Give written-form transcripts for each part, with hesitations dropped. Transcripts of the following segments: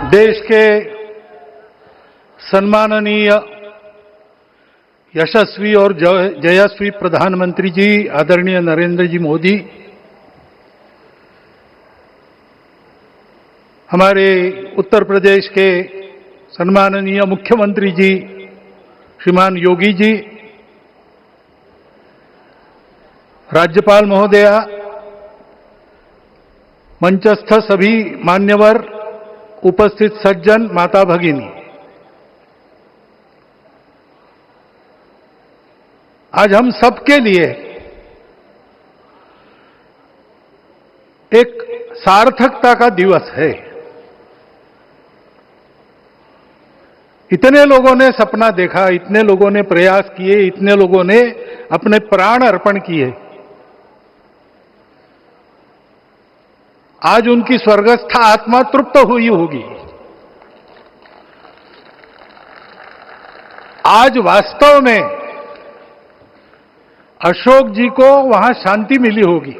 देश के सम्माननीय यशस्वी और जयस्वी प्रधानमंत्री जी आदरणीय नरेंद्र जी मोदी, हमारे उत्तर प्रदेश के सम्माननीय मुख्यमंत्री जी श्रीमान योगी जी, राज्यपाल महोदया, मंचस्थ सभी मान्यवर, उपस्थित सज्जन, माता भगिनी, आज हम सबके लिए एक सार्थकता का दिवस है। इतने लोगों ने सपना देखा, इतने लोगों ने प्रयास किए, इतने लोगों ने अपने प्राण अर्पण किए। आज उनकी स्वर्गस्थ आत्मा तृप्त हुई होगी। आज वास्तव में अशोक जी को वहां शांति मिली होगी।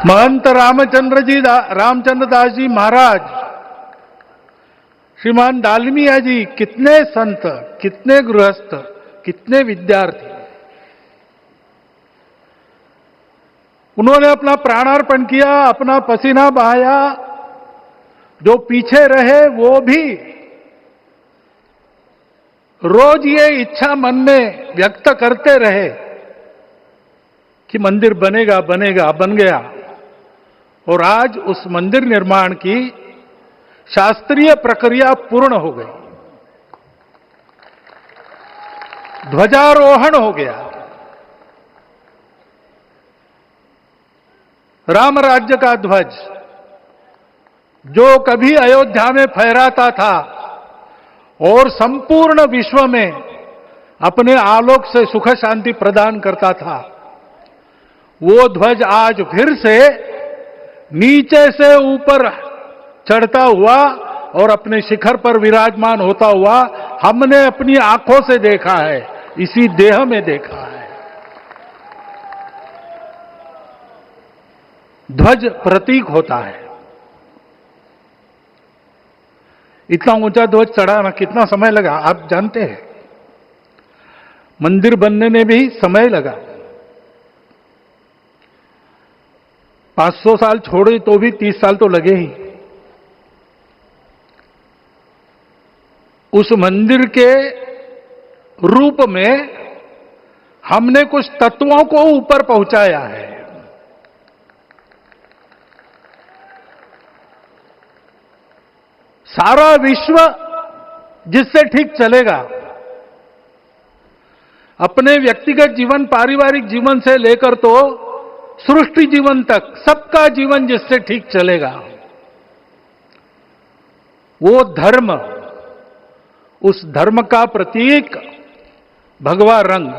महंत रामचंद्र दास जी महाराज, श्रीमान डालमिया जी, कितने संत, कितने गृहस्थ, कितने विद्यार्थी, उन्होंने अपना प्राणार्पण किया, अपना पसीना बहाया। जो पीछे रहे वो भी रोज ये इच्छा मन में व्यक्त करते रहे कि मंदिर बनेगा बनेगा, बन गया। और आज उस मंदिर निर्माण की शास्त्रीय प्रक्रिया पूर्ण हो गई, ध्वजारोहण हो गया। राम राज्य का ध्वज जो कभी अयोध्या में फहराता था और संपूर्ण विश्व में अपने आलोक से सुख शांति प्रदान करता था, वो ध्वज आज फिर से नीचे से ऊपर चढ़ता हुआ और अपने शिखर पर विराजमान होता हुआ हमने अपनी आंखों से देखा है, इसी देह में देखा है। ध्वज प्रतीक होता है। इतना ऊंचा ध्वज चढ़ाना कितना समय लगा आप जानते हैं? मंदिर बनने में भी समय लगा। 500 साल छोड़े तो भी 30 साल तो लगे ही। उस मंदिर के रूप में हमने कुछ तत्वों को ऊपर पहुंचाया है। सारा विश्व जिससे ठीक चलेगा, अपने व्यक्तिगत जीवन, पारिवारिक जीवन से लेकर तो सृष्टि जीवन तक सबका जीवन जिससे ठीक चलेगा, वो धर्म, उस धर्म का प्रतीक भगवा रंग,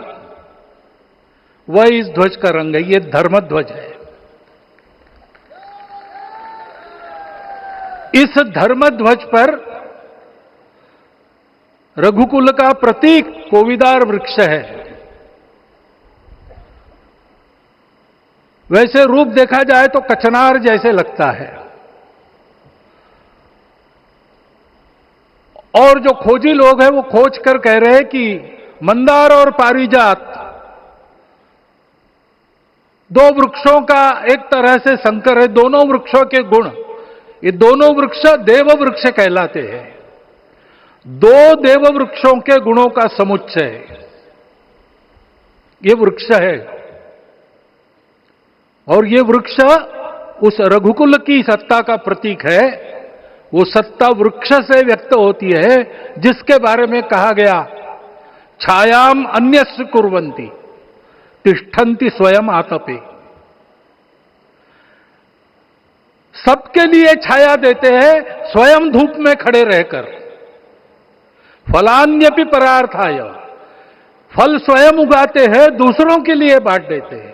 वह इस ध्वज का रंग है। ये धर्म ध्वज है। इस धर्म ध्वज पर रघुकुल का प्रतीक कोविदार वृक्ष है। वैसे रूप देखा जाए तो कचनार जैसे लगता है। और जो खोजी लोग हैं वो खोज कर कह रहे हैं कि मंदार और पारिजात दो वृक्षों का एक तरह से संकर है। दोनों वृक्षों के गुण, ये दोनों वृक्ष देव वृक्ष कहलाते हैं। दो देव वृक्षों के गुणों का समुच्चय ये वृक्ष है। और ये वृक्ष उस रघुकुल की सत्ता का प्रतीक है। वो सत्ता वृक्ष से व्यक्त होती है, जिसके बारे में कहा गया, छायाम अन्यस्य कुर्वन्ति तिष्ठन्ति स्वयं आतपे। सबके लिए छाया देते हैं, स्वयं धूप में खड़े रहकर। फलान्यपि परार्थाय, फल स्वयं उगाते हैं, दूसरों के लिए बांट देते हैं।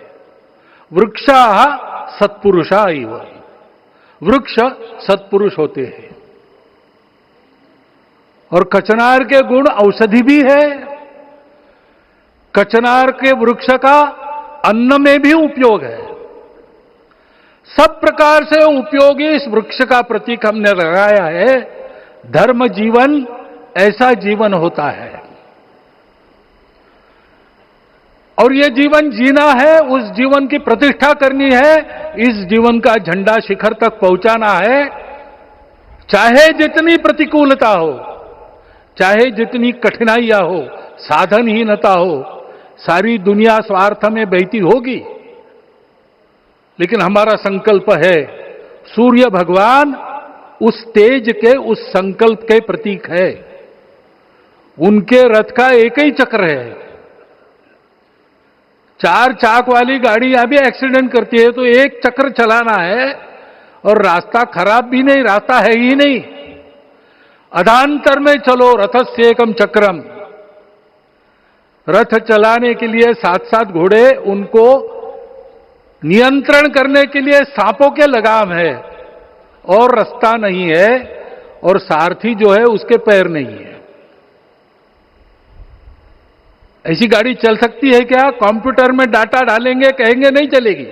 वृक्षा सत्पुरुषा इव, वृक्ष सत्पुरुष होते हैं। और कचनार के गुण औषधि भी है। कचनार के वृक्ष का अन्न में भी उपयोग है। सब प्रकार से उपयोगी इस वृक्ष का प्रतीक हमने लगाया है। धर्म जीवन ऐसा जीवन होता है और ये जीवन जीना है, उस जीवन की प्रतिष्ठा करनी है, इस जीवन का झंडा शिखर तक पहुंचाना है। चाहे जितनी प्रतिकूलता हो, चाहे जितनी कठिनाइयां हो, साधनहीनता हो, सारी दुनिया स्वार्थ में बहती होगी, लेकिन हमारा संकल्प है। सूर्य भगवान उस तेज के, उस संकल्प के प्रतीक है। उनके रथ का एक ही चक्र है। 4 चाक वाली गाड़ी यहां भी एक्सीडेंट करती है तो एक चक्र चलाना है और रास्ता खराब भी नहीं, रास्ता है ही नहीं। अधांतर में चलो रथस्य एकम चक्रम। रथ चलाने के लिए 7-7 घोड़े, उनको नियंत्रण करने के लिए सांपों के लगाम है और रास्ता नहीं है, और सारथी जो है उसके पैर नहीं है। ऐसी गाड़ी चल सकती है क्या? कंप्यूटर में डाटा डालेंगे, कहेंगे नहीं चलेगी।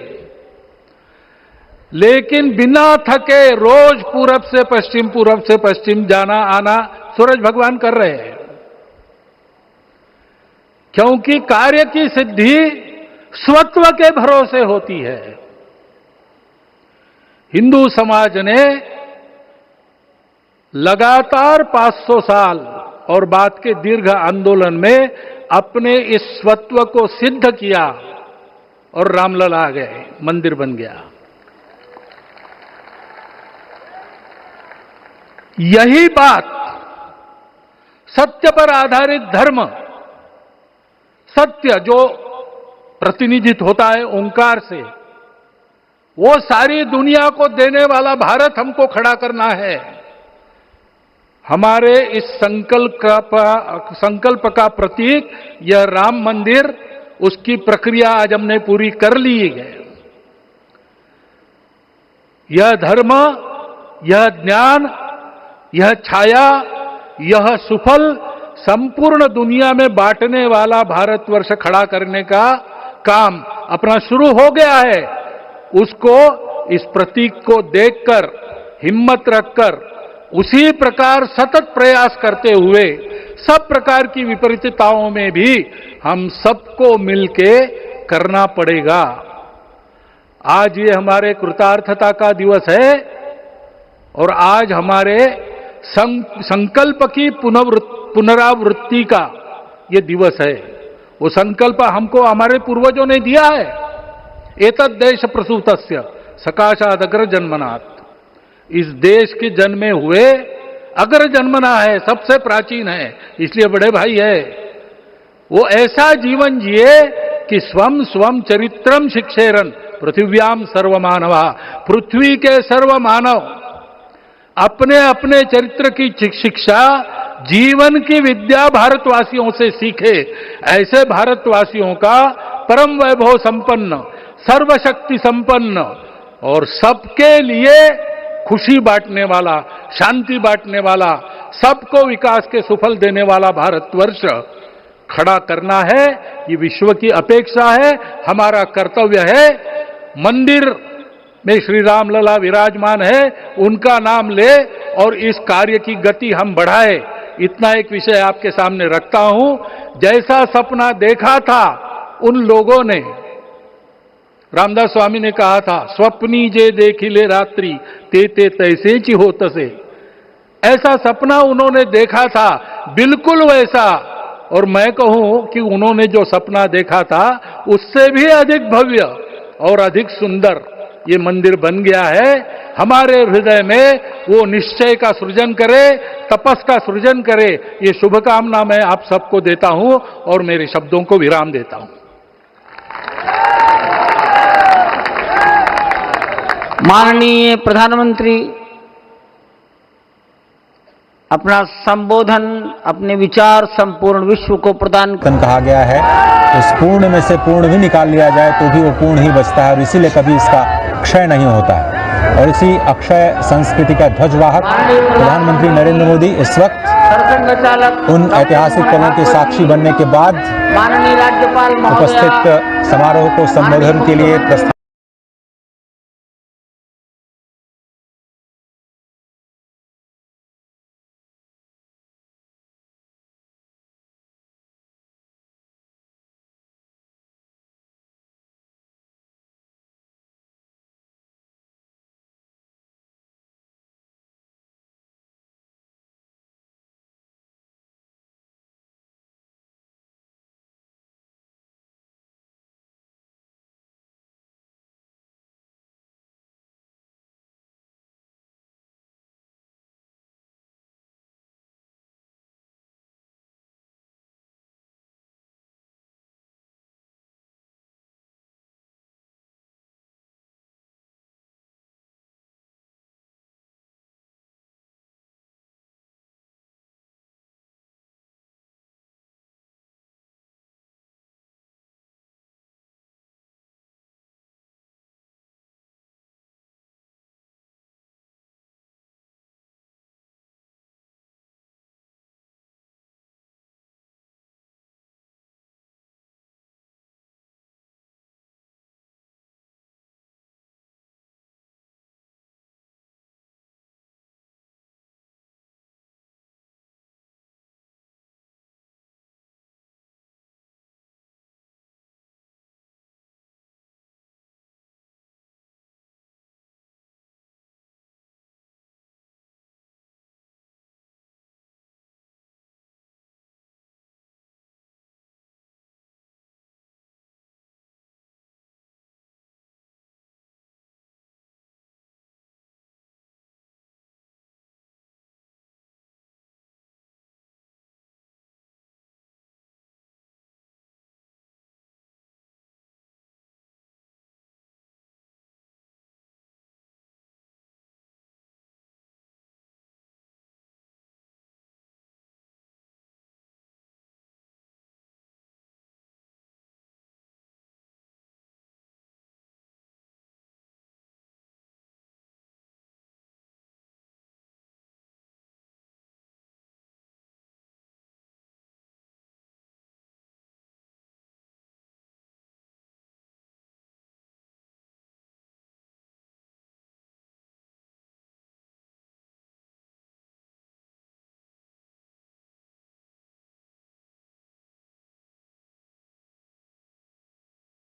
लेकिन बिना थके रोज पूरब से पश्चिम, पूरब से पश्चिम जाना आना सूरज भगवान कर रहे हैं, क्योंकि कार्य की सिद्धि स्वत्व के भरोसे होती है। हिंदू समाज ने लगातार 500 साल और बाद के दीर्घ आंदोलन में अपने इस स्वत्व को सिद्ध किया और रामलला आ गए, मंदिर बन गया। यही बात सत्य पर आधारित धर्म, सत्य जो प्रतिनिधित्व होता है ओंकार से, वो सारी दुनिया को देने वाला भारत हमको खड़ा करना है। हमारे इस संकल्प का प्रतीक यह राम मंदिर, उसकी प्रक्रिया आज हमने पूरी कर ली है। यह धर्म, यह ज्ञान, यह छाया, यह सुफल संपूर्ण दुनिया में बांटने वाला भारतवर्ष खड़ा करने का काम अपना शुरू हो गया है। उसको, इस प्रतीक को देखकर, हिम्मत रखकर, उसी प्रकार सतत प्रयास करते हुए सब प्रकार की विपरीतताओं में भी हम सबको मिलके करना पड़ेगा। आज ये हमारे कृतार्थता का दिवस है और आज हमारे संकल्प की पुनरावृत्ति का ये दिवस है। वो संकल्प हमको हमारे पूर्वजों ने दिया है। एतद् देश प्रसूतस्य सकाशाद अग्र जन्मनात्। इस देश के जन्मे हुए अग्र जन्मना है, सबसे प्राचीन है, इसलिए बड़े भाई है। वो ऐसा जीवन जिए कि स्वम स्वम चरित्रम शिक्षेरन पृथिव्याम सर्वमानवा। पृथ्वी के सर्व मानव अपने अपने चरित्र की शिक्षा, जीवन की विद्या भारतवासियों से सीखे। ऐसे भारतवासियों का परम वैभव संपन्न, सर्वशक्ति संपन्न और सबके लिए खुशी बांटने वाला, शांति बांटने वाला, सबको विकास के सुफल देने वाला भारतवर्ष खड़ा करना है। ये विश्व की अपेक्षा है, हमारा कर्तव्य है। मंदिर में श्री रामलला विराजमान है, उनका नाम ले और इस कार्य की गति हम बढ़ाए। इतना एक विषय आपके सामने रखता हूं। जैसा सपना देखा था उन लोगों ने, रामदास स्वामी ने कहा था, स्वप्नी जे देखिले रात्रि ते ते तैसे ची हो तसे। ऐसा सपना उन्होंने देखा था, बिल्कुल वैसा। और मैं कहूं कि उन्होंने जो सपना देखा था उससे भी अधिक भव्य और अधिक सुंदर ये मंदिर बन गया है। हमारे हृदय में वो निश्चय का सृजन करे, तपस का सृजन करे। ये शुभकामना मैं आप सबको देता हूं और मेरे शब्दों को विराम देता हूं। माननीय प्रधानमंत्री अपना संबोधन, अपने विचार संपूर्ण विश्व को प्रदान कहा गया है। उस पूर्ण में से पूर्ण भी निकाल लिया जाए तो भी वो पूर्ण ही बचता है और इसीलिए कभी इसका क्षय नहीं होता है। और इसी अक्षय संस्कृति का ध्वजवाहक प्रधानमंत्री नरेंद्र मोदी इस वक्त उन ऐतिहासिक पलों के साक्षी बनने के बाद माननीय राज्यपाल उपस्थित समारोह को संबोधन के लिए प्रस्ताव